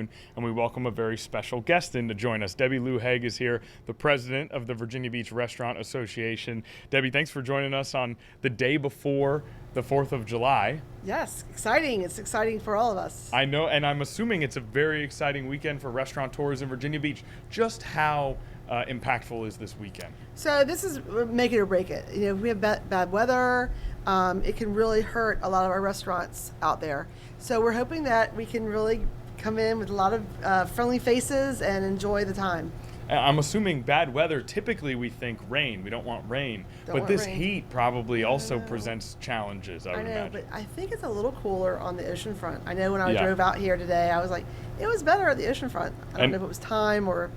And we welcome a very special guest in to join us. Lou Hague is here, the president of the Virginia Beach Restaurant Association. Debbie, thanks for joining us on the day before the 4th of July. Yes, exciting. It's exciting for all of us. I know, and I'm assuming it's a very exciting weekend for restaurateurs in Virginia Beach. Just how impactful is this weekend? So this is make it or break it. You know, if we have bad weather, it can really hurt a lot of our restaurants out there. So we're hoping that we can really come in with a lot of friendly faces and enjoy the time. I'm assuming bad weather, typically we think rain. We don't want rain. But this heat probably also presents challenges, I would imagine. But I think it's a little cooler on the ocean front. I know when I drove out here today, I was like, it was better at the ocean front. I don't know if it was time or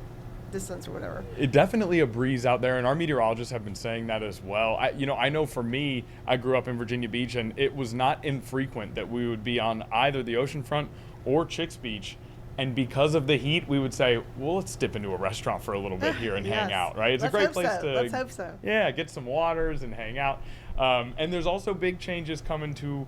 distance or whatever. It definitely a breeze out there, and our meteorologists have been saying that as well. I know for me, I grew up in Virginia Beach, and it was not infrequent that we would be on either the ocean front or Chicks Beach. And because of the heat, we would say, well, let's dip into a restaurant for a little bit here and hang out, right? It's a great place to Let's hope so. Yeah, get some waters and hang out. And there's also big changes coming to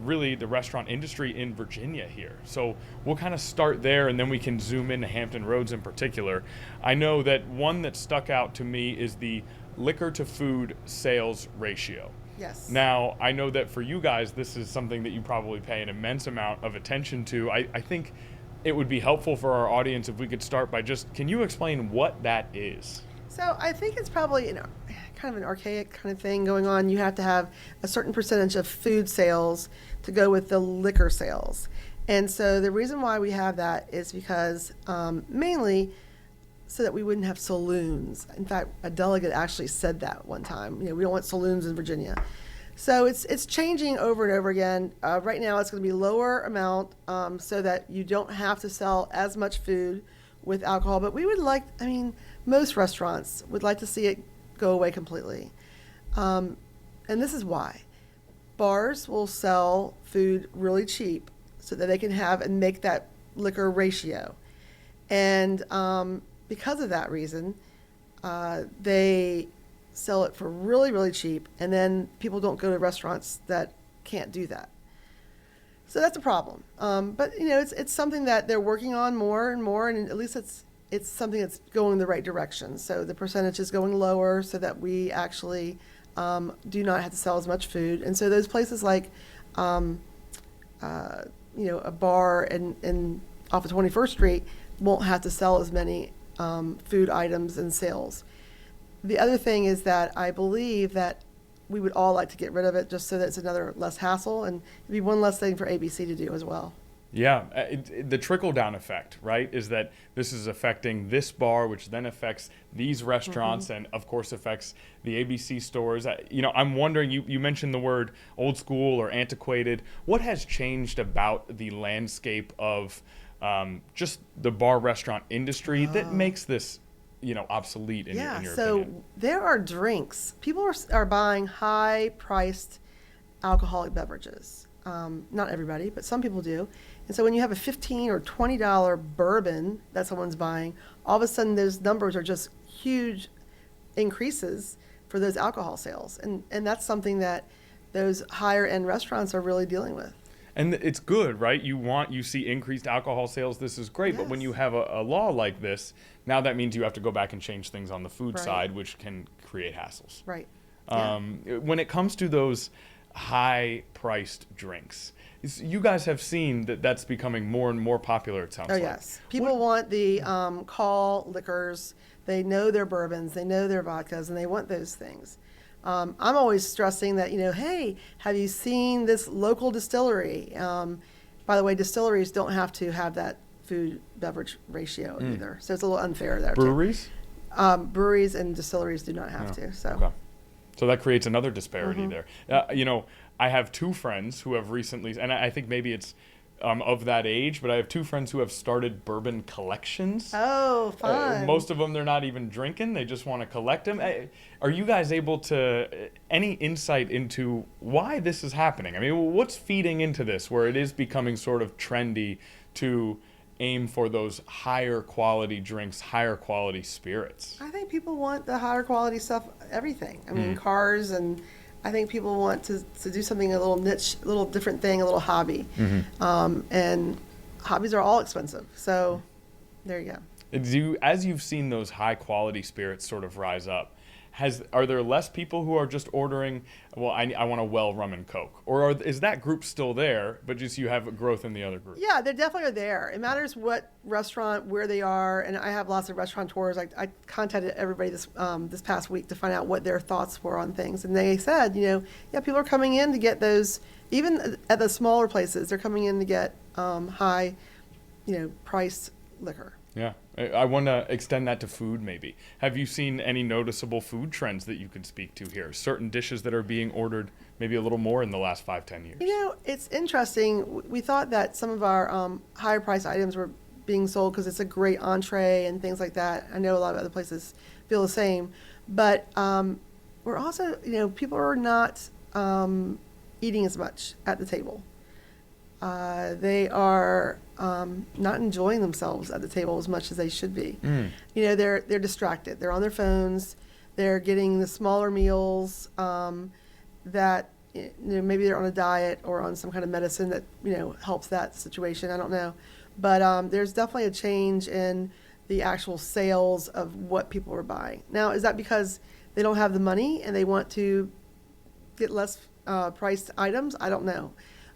really the restaurant industry in Virginia here. So we'll kind of start there, and then we can zoom into Hampton Roads in particular. I know that one that stuck out to me is the liquor to food sales ratio. Yes. Now, I know that for you guys, this is something that you probably pay an immense amount of attention to. I think it would be helpful for our audience if we could start by can you explain what that is? So I think it's probably kind of an archaic kind of thing going on. You have to have a certain percentage of food sales to go with the liquor sales. And so the reason why we have that is because mainly so that we wouldn't have saloons. In fact, a delegate actually said that one time. You know, we don't want saloons in Virginia. So it's changing over and over again. Right now it's going to be lower amount so that you don't have to sell as much food with alcohol. But we would most restaurants would like to see it go away completely. And this is why. Bars will sell food really cheap so that they can have and make that liquor ratio. And because of that reason, they sell it for really, really cheap, and then people don't go to restaurants that can't do that. So that's a problem. But it's something that they're working on more and more, and at least it's something that's going in the right direction. So the percentage is going lower so that we actually do not have to sell as much food. And so those places like a bar in off of 21st Street won't have to sell as many food items and sales. The other thing is that I believe that we would all like to get rid of it just so that it's another less hassle, and it'd be one less thing for ABC to do as well. Yeah, the trickle-down effect, right, is that this is affecting this bar, which then affects these restaurants, and of course affects the ABC stores. I'm wondering, you mentioned the word old school or antiquated. What has changed about the landscape of just the bar restaurant industry that makes this obsolete in your opinion? So there are drinks. People are buying high-priced alcoholic beverages. Not everybody, but some people do. And so when you have a $15 or $20 bourbon that someone's buying, all of a sudden those numbers are just huge increases for those alcohol sales. And that's something that those higher-end restaurants are really dealing with. And it's good, right? You see increased alcohol sales. This is great. Yes. But when you have a law like this, now that means you have to go back and change things on the food side, which can create hassles. Right. When it comes to those high-priced drinks, you guys have seen that that's becoming more and more popular, it sounds like. Oh, yes. People want the call liquors. They know their bourbons. They know their vodkas, and they want those things. I'm always stressing that, hey, have you seen this local distillery? By the way, distilleries don't have to have that food beverage ratio either. So it's a little unfair there. Breweries? Breweries and distilleries do not have to. So. Okay. So that creates another disparity there. I have two friends who have recently, and I think maybe it's of that age, but I have two friends who have started bourbon collections. Oh, fun. Most of them, they're not even drinking. They just want to collect them. Are you guys able to, any insight into why this is happening? I mean, what's feeding into this where it is becoming sort of trendy to aim for those higher quality drinks, higher quality spirits? I think people want the higher quality stuff, everything. I mean, cars, and I think people want to do something a little niche, a little different thing, a little hobby. And hobbies are all expensive. So there you go. As you've seen those high quality spirits sort of rise up, are there less people who are just ordering, well, I want a well rum and coke, or is that group still there, but just you have growth in the other group? Yeah, they definitely are there. It matters what restaurant, where they are, and I have lots of restaurateurs. I contacted everybody this past week to find out what their thoughts were on things, and they said, yeah, people are coming in to get those, even at the smaller places, they're coming in to get high, priced liquor. Yeah, I want to extend that to food maybe. Have you seen any noticeable food trends that you could speak to here? Certain dishes that are being ordered maybe a little more in the last 5-10 years? It's interesting. We thought that some of our higher price items were being sold because it's a great entree and things like that. I know a lot of other places feel the same. But we're also, people are not eating as much at the table. They are not enjoying themselves at the table as much as they should be. They're distracted. They're on their phones. They're getting the smaller meals that maybe they're on a diet or on some kind of medicine that helps that situation. I don't know, but there's definitely a change in the actual sales of what people are buying. Now, is that because they don't have the money and they want to get less priced items? I don't know.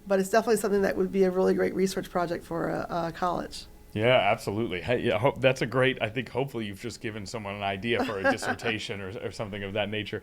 But it's definitely something that would be a really great research project for a college. Yeah, absolutely. Hey, yeah, that's a great, I think hopefully you've just given someone an idea for a dissertation or something of that nature.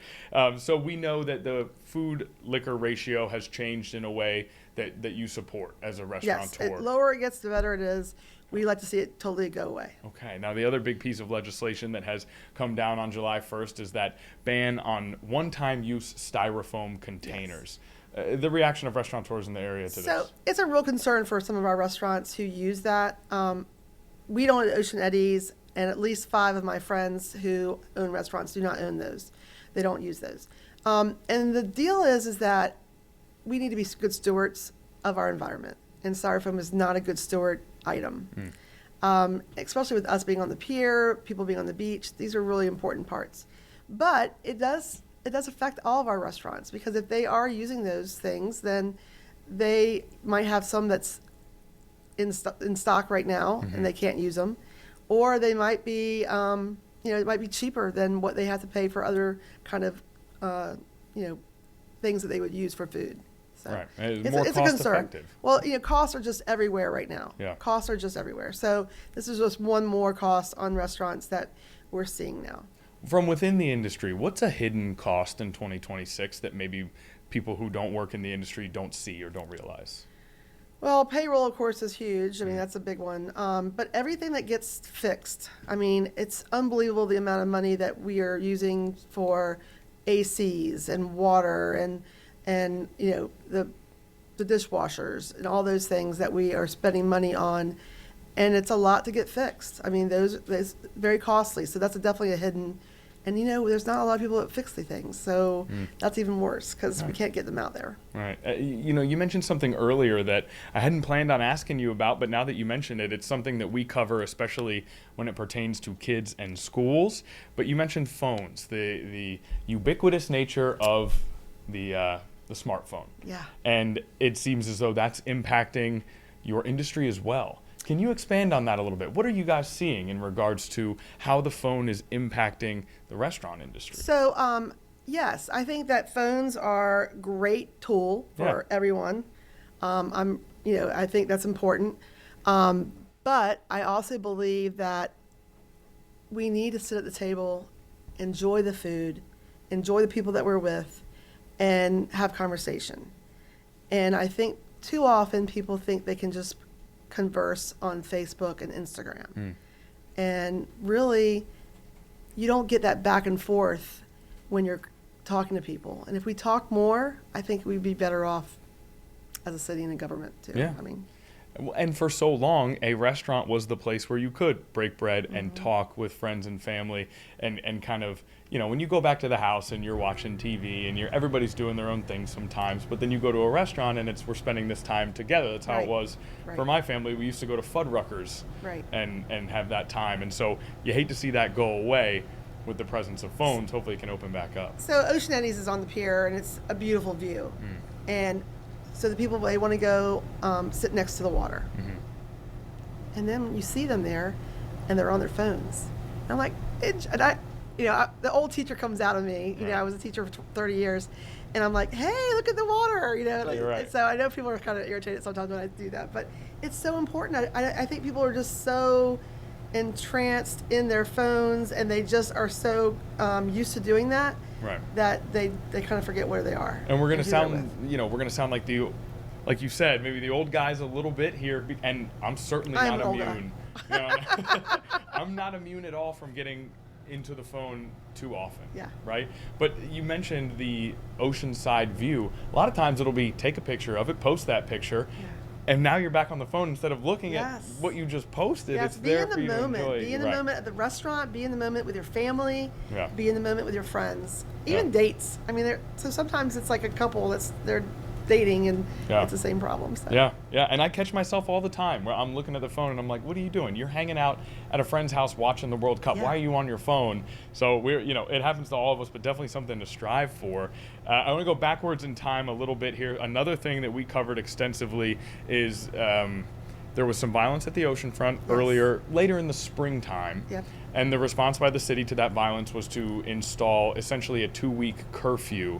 So we know that the food-liquor ratio has changed in a way that you support as a restaurateur. Yes, the lower it gets, the better it is. We like to see it totally go away. Okay. Now, the other big piece of legislation that has come down on July 1st is that ban on one-time use styrofoam containers. Yes. The reaction of restaurateurs in the area to this? So it's a real concern for some of our restaurants who use that. We don't at Ocean Eddies, and at least 5 of my friends who own restaurants do not own those. They don't use those. And the deal is that we need to be good stewards of our environment, and styrofoam is not a good steward item. Especially with us being on the pier, people being on the beach. These are really important parts. But it does affect all of our restaurants, because if they are using those things, then they might have some that's in stock right now and they can't use them, or they might be, it might be cheaper than what they have to pay for other kind of, things that they would use for food. So right. It's more cost effective. Well, costs are just everywhere right now. Yeah. Costs are just everywhere. So this is just one more cost on restaurants that we're seeing now. From within the industry, what's a hidden cost in 2026 that maybe people who don't work in the industry don't see or don't realize? Well, payroll, of course, is huge. I mean, that's a big one. But everything that gets fixed, it's unbelievable the amount of money that we are using for ACs and water and the dishwashers and all those things that we are spending money on. And it's a lot to get fixed. Those very costly. So that's definitely a hidden. And there's not a lot of people that fix the things. So that's even worse, because we can't get them out there. Right. You mentioned something earlier that I hadn't planned on asking you about, but now that you mentioned it, it's something that we cover, especially when it pertains to kids and schools. But you mentioned phones, the ubiquitous nature of the smartphone. Yeah. And it seems as though that's impacting your industry as well. Can you expand on that a little bit? What are you guys seeing in regards to how the phone is impacting the restaurant industry? So, yes, I think that phones are a great tool for everyone. I think that's important. But I also believe that we need to sit at the table, enjoy the food, enjoy the people that we're with, and have conversation. And I think too often people think they can just converse on Facebook and Instagram. And really, you don't get that back and forth when you're talking to people. And if we talk more, I think we'd be better off as a city and a government too. Yeah. And for so long, a restaurant was the place where you could break bread and talk with friends and family and kind of, when you go back to the house and you're watching TV and everybody's doing their own thing sometimes, but then you go to a restaurant and we're spending this time together. That's how it was for my family. We used to go to Fuddruckers and have that time. And so you hate to see that go away. With the presence of phones, hopefully it can open back up. So Ocean Eddies is on the pier, and it's a beautiful view. And so the people, they want to go sit next to the water. And then you see them there, and they're on their phones. And I'm like, the old teacher comes out of me. You know, I was a teacher for 30 years, and I'm like, hey, look at the water. You know, like, right. So I know people are kind of irritated sometimes when I do that, but it's so important. I think people are just so entranced in their phones, and they just are so used to doing that, right, that they kind of forget where they are. And we're gonna sound like you said, maybe the old guys a little bit here, and I'm certainly not immune. You know, I'm not immune at all from getting into the phone too often. Yeah. Right? But you mentioned the oceanside view. A lot of times it'll be take a picture of it, post that picture, and now you're back on the phone instead of looking at what you just posted. Yes, it's be there in the for you moment. to enjoy. Be in the moment at the restaurant. Be in the moment with your family. Yeah. Be in the moment with your friends. Even dates. I mean, so sometimes it's like a couple they're dating, and it's the same problem. So. Yeah, and I catch myself all the time where I'm looking at the phone and I'm like, what are you doing? You're hanging out at a friend's house watching the World Cup. Why are you on your phone? So it happens to all of us, but definitely something to strive for. I want to go backwards in time a little bit here. Another thing that we covered extensively is there was some violence at the oceanfront later in the springtime. Yep. And the response by the city to that violence was to install essentially a 2-week curfew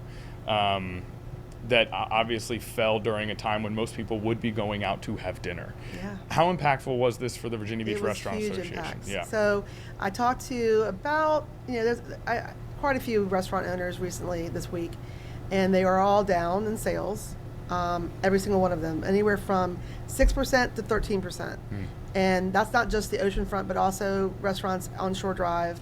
that obviously fell during a time when most people would be going out to have dinner. Yeah. How impactful was this for the Virginia Beach Restaurant huge Association? Impacts. Yeah. So I talked to about, there's quite a few restaurant owners recently this week, and they are all down in sales, every single one of them, anywhere from 6% to 13%. And that's not just the oceanfront, but also restaurants on Shore Drive.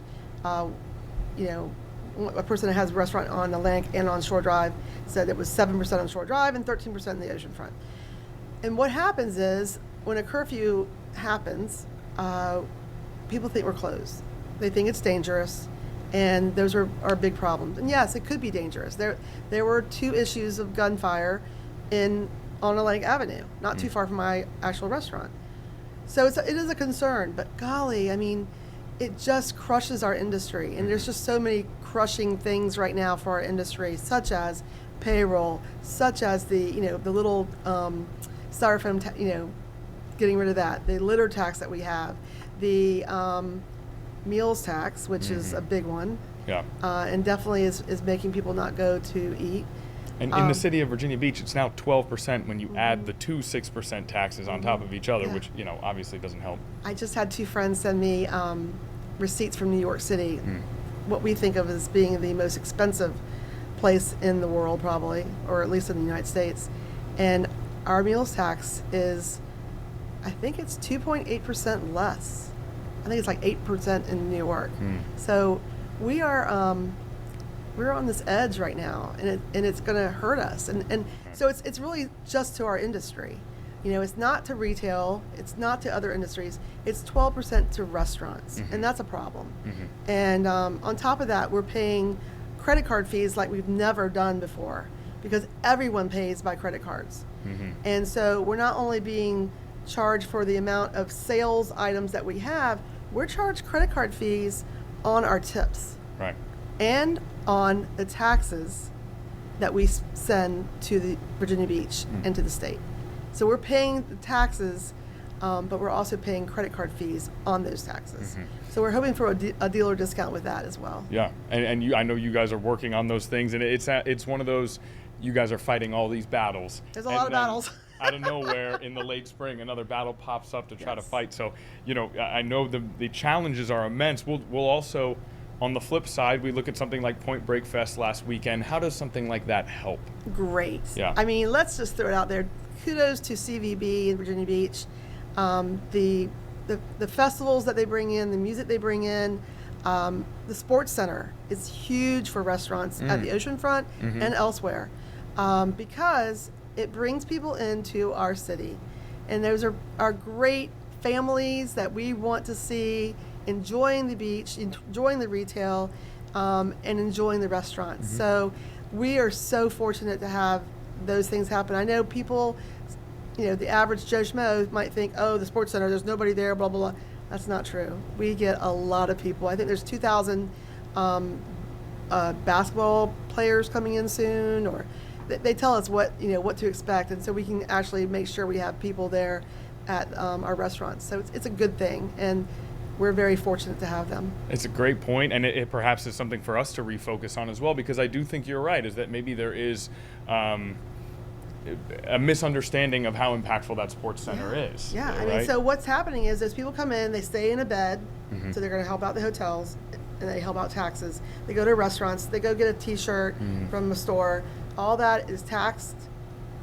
A person that has a restaurant on Atlantic and on Shore Drive said it was 7% on Shore Drive and 13% in the oceanfront. And what happens is when a curfew happens, people think we're closed. They think it's dangerous, and those are big problems. And yes, it could be dangerous. There were 2 issues of gunfire on Atlantic Avenue, not too far from my actual restaurant. So it is a concern, but golly, I mean, it just crushes our industry, and there's just so many crushing things right now for our industry, such as payroll, such as the little styrofoam, getting rid of that, the litter tax that we have, the meals tax, which is a big one, and definitely is making people not go to eat. And in the city of Virginia Beach, it's now 12% when you add the 2 6% taxes on top of each other, which obviously doesn't help. I just had 2 friends send me receipts from New York City, what we think of as being the most expensive place in the world, probably, or at least in the United States. And our meals tax is, I think it's 2.8% less. I think it's like 8% in New York. So we are we're on this edge right now, and it's going to hurt us. And so it's really just to our industry. It's not to retail, it's not to other industries. It's 12% to restaurants, and that's a problem. And on top of that, we're paying credit card fees like we've never done before, because everyone pays by credit cards. And so we're not only being charged for the amount of sales items that we have, we're charged credit card fees on our tips. Right. And on the taxes that we send to the Virginia Beach and to the state. So we're paying the taxes, but we're also paying credit card fees on those taxes. So we're hoping for a dealer discount with that as well. Yeah, and I know you guys are working on those things, and it's one of those, you guys are fighting all these battles. There's a lot of battles. Out of nowhere in the late spring, another battle pops up to try to fight. So, I know the challenges are immense. We'll also, on the flip side, we look at something like Point Break Fest last weekend. How does something like that help? Great. Yeah. I mean, let's just throw it out there. Kudos to CVB in Virginia Beach. The festivals that they bring in, the music they bring in, the sports center is huge for restaurants at the oceanfront and elsewhere, because it brings people into our city. And those are great families that we want to see enjoying the beach, enjoying the retail, and enjoying the restaurants. So we are so fortunate to have those things happen. I know people, the average Joe Schmo might think, oh, the sports center, there's nobody there, blah, blah, blah. That's not true. We get a lot of people. I think there's 2,000 basketball players coming in soon, or they tell us what to expect, and so we can actually make sure we have people there at our restaurants. So it's a good thing, and we're very fortunate to have them. It's a great point, and it perhaps is something for us to refocus on as well, because I do think you're right, is that maybe there is a misunderstanding of how impactful that sports center is. Yeah, I right? mean, so what's happening is people come in, they stay in a bed, Mm-hmm. so they're going to help out the hotels, and they help out taxes. They go to restaurants, they go get a T-shirt from a store. All that is taxed,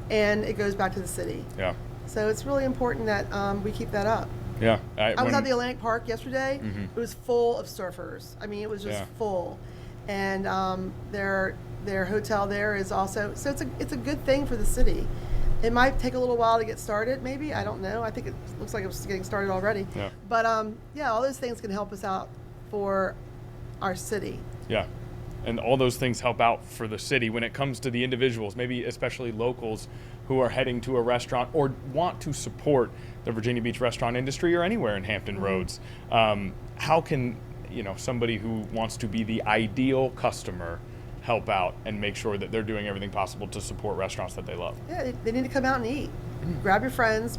and it goes back to the city. Yeah. So it's really important that we keep that up. Yeah. I was at the Atlantic Park yesterday. Mm-hmm. It was full of surfers. I mean, it was just full, and their hotel there is also. So it's a good thing for the city. It might take a little while to get started. Maybe, I don't know. I think it looks like it's getting started already. Yeah. But all those things can help us out for our city. Yeah. And all those things help out for the city when it comes to the individuals, maybe especially locals who are heading to a restaurant or want to support the Virginia Beach restaurant industry or anywhere in Hampton Roads. How can somebody who wants to be the ideal customer help out and make sure that they're doing everything possible to support restaurants that they love? Yeah, they need to come out and eat. Grab your friends,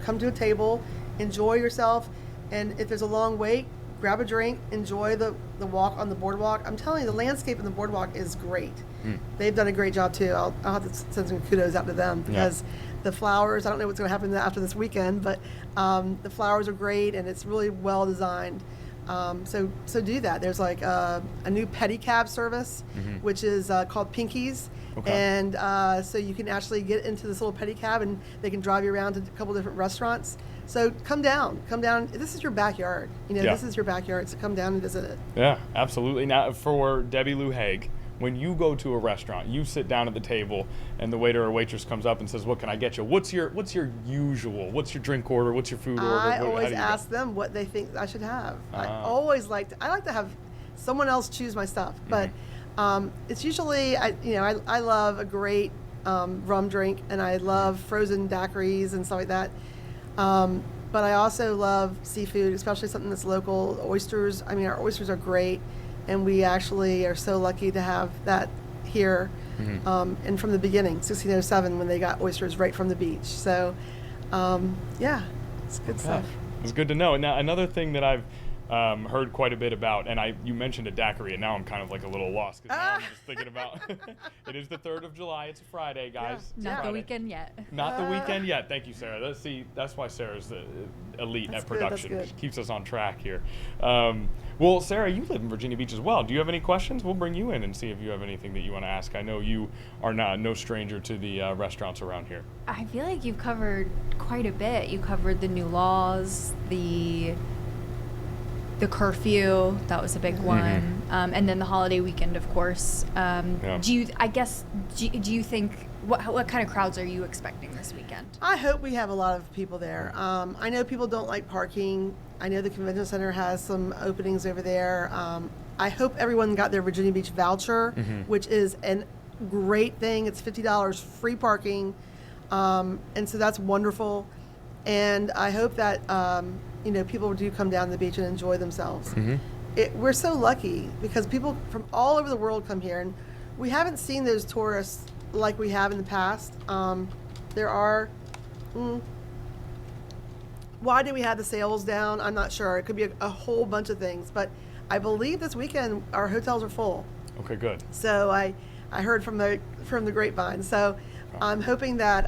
come to a table, enjoy yourself, and if there's a long wait, grab a drink, enjoy the walk on the boardwalk. I'm telling you, the landscape in the boardwalk is great. They've done a great job too. I'll have to send some kudos out to them, because the flowers, I don't know what's going to happen after this weekend, but the flowers are great, and it's really well designed. So do that. There's like a new pedicab service, which is called Pinkies. Okay. And so you can actually get into this little pedicab, and they can drive you around to a couple different restaurants. So come down. This is your backyard. This is your backyard, so come down and visit it. Yeah, absolutely. Now, for Debbie Lou Hague, when you go to a restaurant, you sit down at the table, and the waiter or waitress comes up and says, "What can I get you?" What's your usual? What's your drink order? What's your food order? I always ask them what they think I should have. I like to have someone else choose my stuff, but it's usually I love a great rum drink, and I love frozen daiquiris and stuff like that. But I also love seafood, especially something that's local. Oysters. I mean, our oysters are great, and we actually are so lucky to have that here. And from the beginning, 1607, when they got oysters right from the beach. So, it's good stuff. It's good to know. Now, another thing that I've heard quite a bit about, and you mentioned a daiquiri, and now I'm kind of like a little lost, because now I'm just thinking about it is the 3rd of July. It's a Friday, guys. Not Friday. the weekend yet. Not the weekend yet. Thank you, Sarah. That's why Sarah's elite at production. That's good. Keeps us on track here. Well, Sarah, you live in Virginia Beach as well. Do you have any questions? We'll bring you in and see if you have anything that you want to ask. I know you are no stranger to the restaurants around here. I feel like you've covered quite a bit. You covered the new laws, the curfew, that was a big one, and then the holiday weekend, of course. Do you think, what kind of crowds are you expecting this weekend? I hope we have a lot of people there. I know people don't like parking. I know the convention center has some openings over there. I hope everyone got their Virginia Beach voucher, which is a great thing. It's $50 free parking, and so that's wonderful. And I hope that people do come down to the beach and enjoy themselves. We're so lucky, because people from all over the world come here, and we haven't seen those tourists like we have in the past. There are. Why do we have the sales down? I'm not sure. It could be a whole bunch of things, but I believe this weekend our hotels are full. Okay, good. So I heard from the grapevine. So I'm hoping that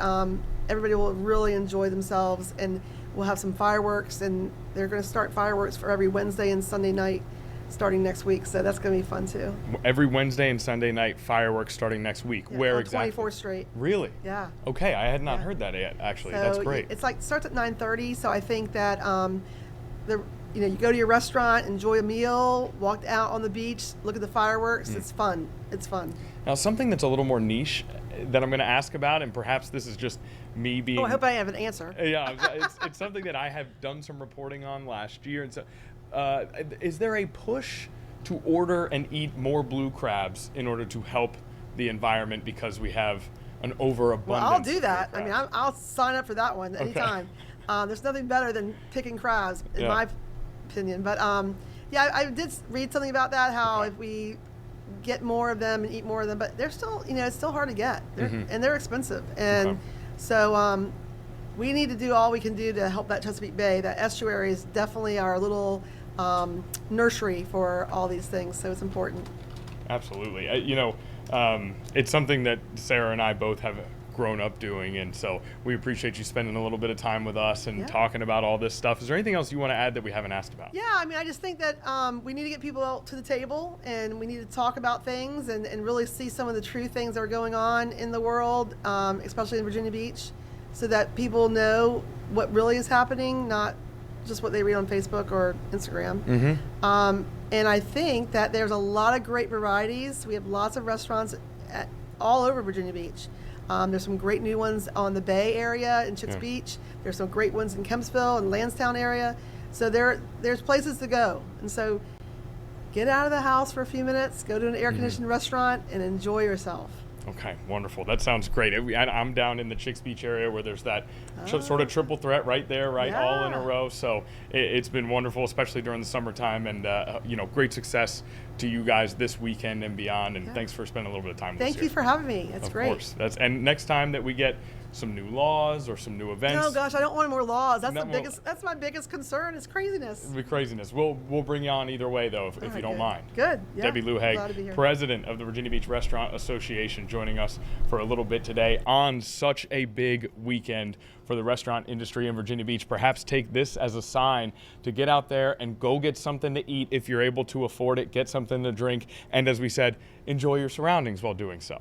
everybody will really enjoy themselves, and we'll have some fireworks, and they're going to start fireworks for every Wednesday and Sunday night starting next week. So that's going to be fun too. Every Wednesday and Sunday night, fireworks starting next week. Yeah, Where on exactly? 24th Street. Really? Yeah. Okay, I had not heard that yet, actually. So That's great. It's like starts at 9:30. So I think that you go to your restaurant, enjoy a meal, walk out on the beach, look at the fireworks. It's fun. It's fun. Now, something that's a little more niche that I'm going to ask about, and perhaps this is just me being... Oh, I hope I have an answer. Yeah, it's something that I have done some reporting on last year. And so, is there a push to order and eat more blue crabs in order to help the environment, because we have an overabundance? Well, I'll do of that. blue I mean, crabs? I'll sign up for that one anytime. There's nothing better than picking crabs, in my opinion. But I did read something about that, how if we get more of them and eat more of them, but they're still, it's still hard to get, and they're expensive. And so we need to do all we can do to help that Chesapeake Bay. That estuary is definitely our little nursery for all these things, so it's important. Absolutely. It's something that Sarah and I both have grown up doing, and so we appreciate you spending a little bit of time with us and talking about all this stuff. Is there anything else you want to add that we haven't asked about? Yeah, I mean, I just think that we need to get people out to the table, and we need to talk about things and really see some of the true things that are going on in the world, especially in Virginia Beach, so that people know what really is happening, not just what they read on Facebook or Instagram. Mm-hmm. And I think that there's a lot of great varieties. We have lots of restaurants all over Virginia Beach. There's some great new ones on the Bay area in Chicks Beach. There's some great ones in Kempsville and Lansdowne area. So there's places to go. And so get out of the house for a few minutes, go to an air-conditioned restaurant, and enjoy yourself. Okay, wonderful. That sounds great. I'm down in the Chicks Beach area where there's that sort of triple threat right there, all in a row. So it's been wonderful, especially during the summertime. And, great success to you guys this weekend and beyond. And thanks for spending a little bit of time with us. Thank you for having me. That's great. Of course. And next time that we get some new laws or some new events. Oh gosh, I don't want more laws. That's my biggest concern is craziness. It'll be craziness. We'll bring you on either way though, if you don't mind. Good. Yeah. Debbie Lou Hague, Glad to be here. President of the Virginia Beach Restaurant Association, joining us for a little bit today on such a big weekend for the restaurant industry in Virginia Beach. Perhaps take this as a sign to get out there and go get something to eat if you're able to afford it, get something to drink, and as we said, enjoy your surroundings while doing so.